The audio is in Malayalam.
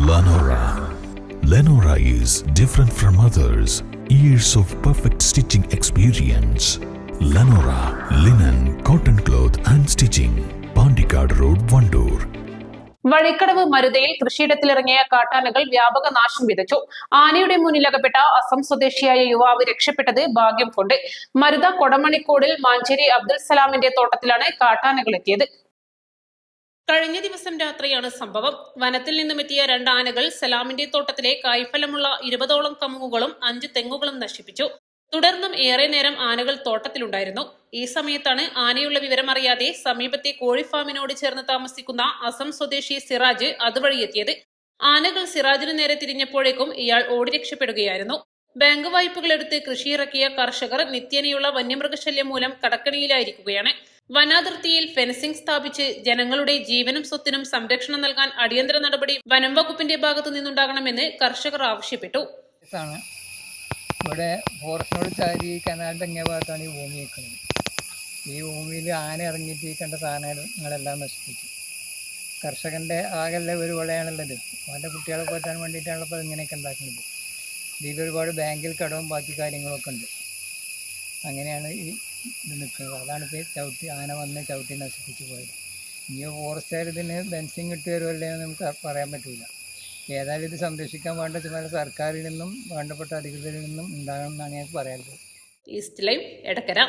Lenora. Lenora is different from others. Years of perfect stitching experience. Lenora linen, cotton cloth and stitching. Pandikad Road, Vandoor. Vazhikkadavu മരുതയിൽ കൃഷിയിടത്തിലിറങ്ങിയ കാട്ടാനകൾ വ്യാപക നാശം വിതച്ചു. ആനയുടെ മുന്നിലകപ്പെട്ട അസം സ്വദേശിയായ യുവാവ് രക്ഷപ്പെട്ടത് ഭാഗ്യം കൊണ്ട്. മരുത കൊടമണിക്കോടിൽ മാഞ്ചേരി അബ്ദുൽ സലാമിന്റെ തോട്ടത്തിലാണ് കാട്ടാനകൾ എത്തിയത്. കഴിഞ്ഞ ദിവസം രാത്രിയാണ് സംഭവം. വനത്തിൽ നിന്നുമെത്തിയ 2 ആനകൾ സലാമിന്റെ തോട്ടത്തിലെ കായ്ഫലമുള്ള 20ഓളം കമുകുകളും 5 തെങ്ങുകളും നശിപ്പിച്ചു. തുടർന്നും ഏറെ നേരം ആനകൾ തോട്ടത്തിലുണ്ടായിരുന്നു. ഈ സമയത്താണ് ആനയുള്ള വിവരമറിയാതെ സമീപത്തെ കോഴിഫാമിനോട് ചേർന്ന് താമസിക്കുന്ന അസം സ്വദേശി സിറാജ് അതുവഴിയെത്തിയത്. ആനകൾ സിറാജിനു നേരെ തിരിഞ്ഞപ്പോഴേക്കും ഇയാൾ ഓടി രക്ഷപ്പെടുകയായിരുന്നു. ബാങ്ക് വായ്പകൾ എടുത്ത് കൃഷിയിറക്കിയ കർഷകർ നിത്യേനയുള്ള വന്യമൃഗശല്യം മൂലം കടക്കണിയിലായിരിക്കുകയാണ്. വനാതിർത്തിയിൽ ഫെൻസിംഗ് സ്ഥാപിച്ച് ജനങ്ങളുടെ ജീവനും സ്വത്തിനും സംരക്ഷണം നൽകാൻ അടിയന്തര നടപടി വനം വകുപ്പിന്റെ ഭാഗത്തു നിന്നുണ്ടാകണമെന്ന് കർഷകർ ആവശ്യപ്പെട്ടു. ഇവിടെ ഫോറസ്റ്റിനോട് ചാരി കനാലിൻ്റെ അങ്ങേ ഭാഗത്താണ് ഈ ഭൂമി നിൽക്കുന്നത്. ഈ ഭൂമിയിൽ ആന ഇറങ്ങിയിട്ട് ഈ കണ്ട സാധനങ്ങളെല്ലാം നശിപ്പിച്ചു. കർഷകൻ്റെ ആകെല്ലാം ഒരു വിളയാണുള്ളത്. അവൻ്റെ കുട്ടികളെ പോറ്റാൻ വേണ്ടിയിട്ടാണ് ഇപ്പോൾ ഇങ്ങനെയൊക്കെ ഉണ്ടാക്കുന്നത്. ഇതിൽ ഒരുപാട് ബാങ്കിൽ കടവും ബാക്കി കാര്യങ്ങളൊക്കെ ഉണ്ട്. അങ്ങനെയാണ് ഈ ഇത് നിൽക്കുന്നത്. അതാണ് ഇപ്പോൾ ആന വന്ന് ചവിട്ടി നശിപ്പിച്ച് പോയത്. ഇനി ഫോറസ്റ്റുകാർ ഇതിന് ഫെൻസിങ് ഇട്ട് തരുമല്ലേ എന്ന് നമുക്ക് പറയാൻ പറ്റില്ല. ഏതായാലും ഇത് സംരക്ഷിക്കാൻ വേണ്ട ചുമതല സർക്കാരിൽ നിന്നും വേണ്ടപ്പെട്ട അധികൃതരിൽ നിന്നും ഉണ്ടാകണം എന്നാണ് ഞാൻ പറയാനുള്ളത്. East live, Edakkara.